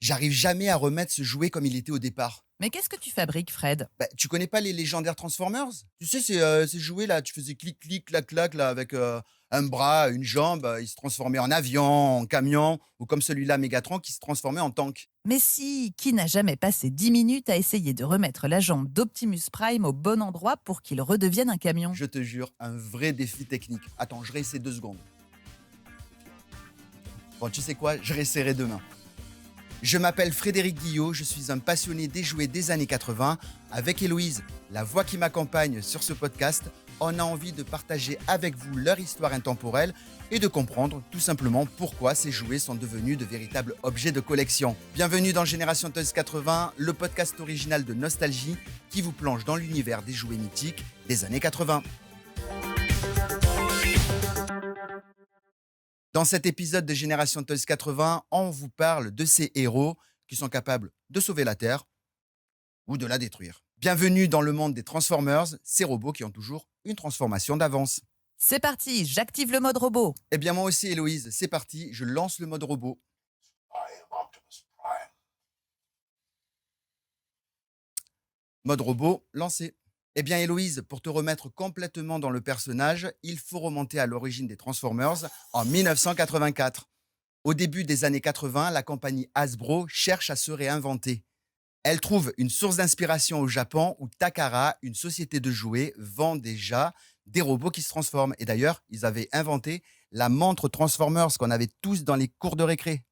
J'arrive jamais à remettre ce jouet comme il était au départ. Mais qu'est-ce que tu fabriques, Fred? Bah, tu connais pas les légendaires Transformers? Tu sais, ces jouets là, tu faisais clic clic, clac clac là avec, un bras, une jambe, il se transformait en avion, en camion ou comme celui-là Mégatron qui se transformait en tank. Mais si, qui n'a jamais passé 10 minutes à essayer de remettre la jambe d'Optimus Prime au bon endroit pour qu'il redevienne un camion? Je te jure, un vrai défi technique. Attends, je réessaie 2 secondes. Bon, tu sais quoi? Je réessayerai demain. Je m'appelle Frédéric Guillot, je suis un passionné des jouets des années 80. Avec Héloïse, la voix qui m'accompagne sur ce podcast, on a envie de partager avec vous leur histoire intemporelle et de comprendre tout simplement pourquoi ces jouets sont devenus de véritables objets de collection. Bienvenue dans Génération Toys 80, le podcast original de Nostalgie qui vous plonge dans l'univers des jouets mythiques des années 80. Dans cet épisode de Génération Toys 80, on vous parle de ces héros qui sont capables de sauver la Terre ou de la détruire. Bienvenue dans le monde des Transformers, ces robots qui ont toujours une transformation d'avance. C'est parti, j'active le mode robot. Eh bien moi aussi Héloïse, c'est parti, je lance le mode robot. Mode robot lancé. Eh bien Héloïse, pour te remettre complètement dans le personnage, il faut remonter à l'origine des Transformers en 1984. Au début des années 80, la compagnie Hasbro cherche à se réinventer. Elle trouve une source d'inspiration au Japon où Takara, une société de jouets, vend déjà des robots qui se transforment. Et d'ailleurs, ils avaient inventé la montre Transformers qu'on avait tous dans les cours de récré.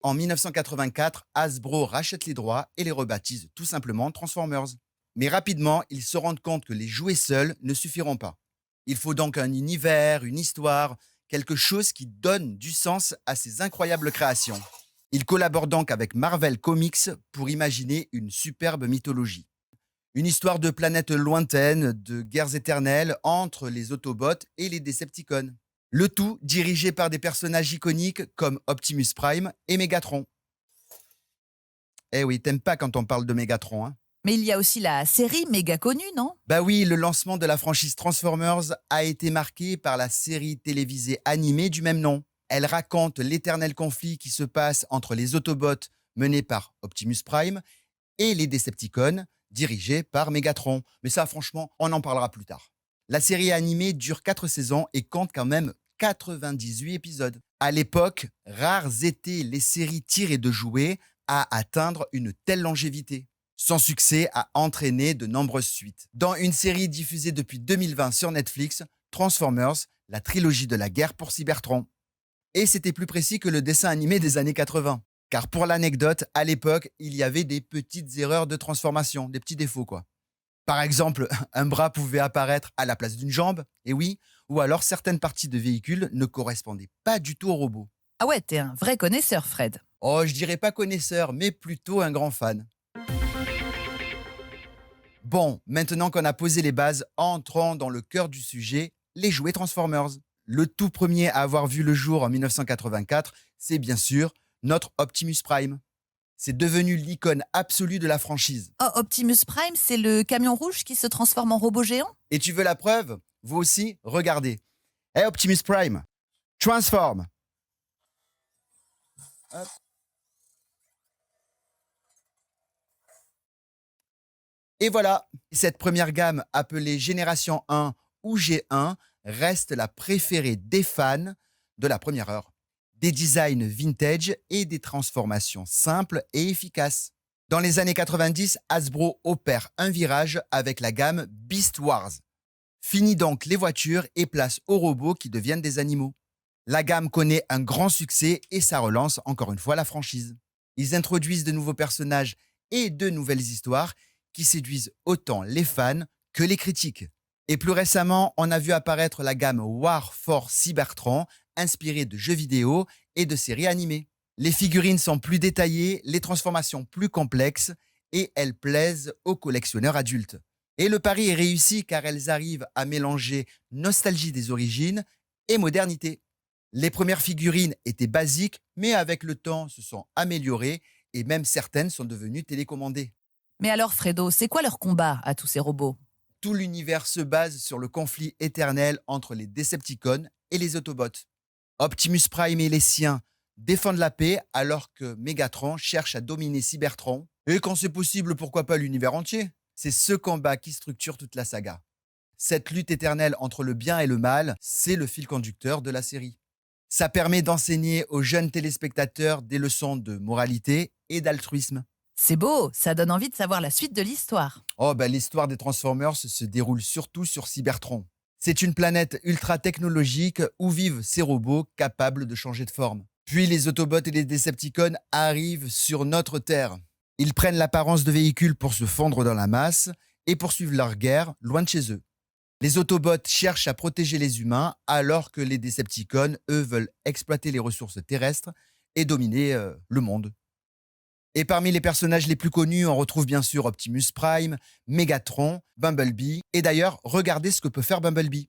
En 1984, Hasbro rachète les droits et les rebaptise tout simplement Transformers. Mais rapidement, ils se rendent compte que les jouets seuls ne suffiront pas. Il faut donc un univers, une histoire, quelque chose qui donne du sens à ces incroyables créations. Ils collaborent donc avec Marvel Comics pour imaginer une superbe mythologie. Une histoire de planètes lointaines, de guerres éternelles entre les Autobots et les Decepticons. Le tout dirigé par des personnages iconiques comme Optimus Prime et Megatron. Eh oui, t'aimes pas quand on parle de Megatron, hein? Mais il y a aussi la série méga connue, non? Bah oui, le lancement de la franchise Transformers a été marqué par la série télévisée animée du même nom. Elle raconte l'éternel conflit qui se passe entre les Autobots menés par Optimus Prime et les Decepticons dirigés par Megatron. Mais ça, franchement, on en parlera plus tard. La série animée dure 4 saisons et compte quand même 98 épisodes. À l'époque, rares étaient les séries tirées de jouets à atteindre une telle longévité. Son succès a entraîné de nombreuses suites. Dans une série diffusée depuis 2020 sur Netflix, Transformers, la trilogie de la guerre pour Cybertron. Et c'était plus précis que le dessin animé des années 80. Car pour l'anecdote, à l'époque, il y avait des petites erreurs de transformation, des petits défauts quoi. Par exemple, un bras pouvait apparaître à la place d'une jambe, et oui, ou alors certaines parties de véhicules ne correspondaient pas du tout au robot. Ah ouais, t'es un vrai connaisseur, Fred. Oh, je dirais pas connaisseur, mais plutôt un grand fan. Bon, maintenant qu'on a posé les bases, entrons dans le cœur du sujet, les jouets Transformers. Le tout premier à avoir vu le jour en 1984, c'est bien sûr notre Optimus Prime. C'est devenu l'icône absolue de la franchise. Oh, Optimus Prime, c'est le camion rouge qui se transforme en robot géant? Et tu veux la preuve? Vous aussi, regardez. Hey Optimus Prime, transforme. Hop. Et voilà, cette première gamme appelée Génération 1 ou G1 reste la préférée des fans de la première heure. Des designs vintage et des transformations simples et efficaces. Dans les années 90, Hasbro opère un virage avec la gamme Beast Wars. Fini donc les voitures et place aux robots qui deviennent des animaux. La gamme connaît un grand succès et ça relance encore une fois la franchise. Ils introduisent de nouveaux personnages et de nouvelles histoires qui séduisent autant les fans que les critiques. Et plus récemment, on a vu apparaître la gamme War for Cybertron, inspirée de jeux vidéo et de séries animées. Les figurines sont plus détaillées, les transformations plus complexes et elles plaisent aux collectionneurs adultes. Et le pari est réussi car elles arrivent à mélanger nostalgie des origines et modernité. Les premières figurines étaient basiques, mais avec le temps se sont améliorées et même certaines sont devenues télécommandées. Mais alors, Fredo, c'est quoi leur combat à tous ces robots? Tout l'univers se base sur le conflit éternel entre les Decepticons et les Autobots. Optimus Prime et les siens défendre la paix alors que Mégatron cherche à dominer Cybertron. Et quand c'est possible, pourquoi pas l'univers entier? C'est ce combat qui structure toute la saga. Cette lutte éternelle entre le bien et le mal, c'est le fil conducteur de la série. Ça permet d'enseigner aux jeunes téléspectateurs des leçons de moralité et d'altruisme. C'est beau, ça donne envie de savoir la suite de l'histoire. Oh, l'histoire des Transformers se déroule surtout sur Cybertron. C'est une planète ultra technologique où vivent ces robots capables de changer de forme. Puis les Autobots et les Decepticons arrivent sur notre Terre. Ils prennent l'apparence de véhicules pour se fondre dans la masse et poursuivent leur guerre loin de chez eux. Les Autobots cherchent à protéger les humains alors que les Decepticons, eux, veulent exploiter les ressources terrestres et dominer le monde. Et parmi les personnages les plus connus, on retrouve bien sûr Optimus Prime, Megatron, Bumblebee. Et d'ailleurs, regardez ce que peut faire Bumblebee.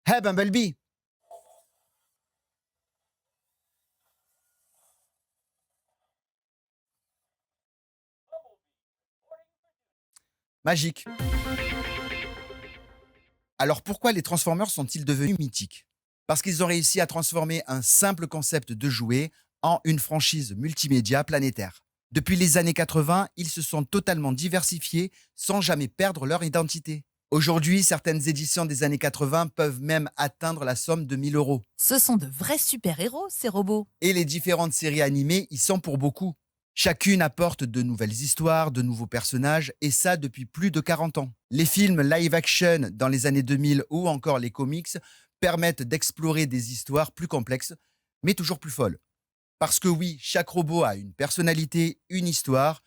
Hey Bumblebee! Magique. Alors pourquoi les Transformers sont-ils devenus mythiques? Parce qu'ils ont réussi à transformer un simple concept de jouet en une franchise multimédia planétaire. Depuis les années 80, ils se sont totalement diversifiés sans jamais perdre leur identité. Aujourd'hui, certaines éditions des années 80 peuvent même atteindre la somme de 1000 euros. Ce sont de vrais super-héros, ces robots. Et les différentes séries animées y sont pour beaucoup. Chacune apporte de nouvelles histoires, de nouveaux personnages, et ça depuis plus de 40 ans. Les films live-action dans les années 2000 ou encore les comics permettent d'explorer des histoires plus complexes, mais toujours plus folles. Parce que oui, chaque robot a une personnalité, une histoire,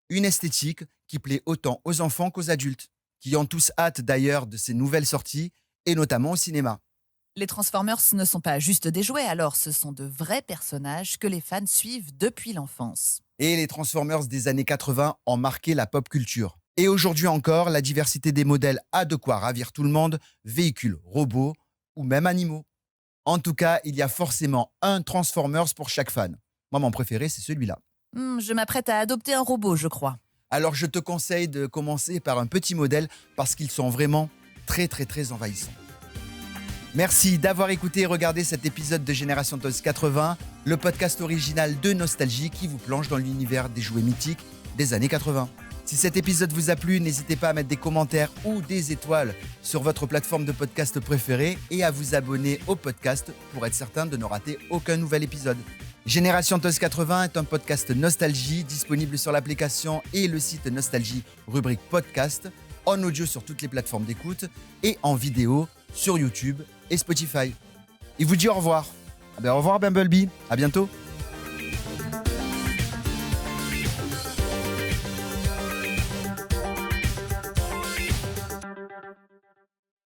une esthétique qui plaît autant aux enfants qu'aux adultes, qui ont tous hâte d'ailleurs de ces nouvelles sorties, et notamment au cinéma. Les Transformers ne sont pas juste des jouets, alors ce sont de vrais personnages que les fans suivent depuis l'enfance. Et les Transformers des années 80 ont marqué la pop culture. Et aujourd'hui encore, la diversité des modèles a de quoi ravir tout le monde, véhicules, robots ou même animaux. En tout cas, il y a forcément un Transformers pour chaque fan. Moi, mon préféré, c'est celui-là. Je m'apprête à adopter un robot, je crois. Alors, je te conseille de commencer par un petit modèle parce qu'ils sont vraiment très, très, très envahissants. Merci d'avoir écouté et regardé cet épisode de Génération Toys 80, le podcast original de Nostalgie qui vous plonge dans l'univers des jouets mythiques des années 80. Si cet épisode vous a plu, n'hésitez pas à mettre des commentaires ou des étoiles sur votre plateforme de podcast préférée et à vous abonner au podcast pour être certain de ne rater aucun nouvel épisode. Génération Toys 80 est un podcast Nostalgie disponible sur l'application et le site Nostalgie, rubrique podcast, en audio sur toutes les plateformes d'écoute et en vidéo sur YouTube et Spotify. Il vous dit au revoir. Au revoir Bumblebee, à bientôt.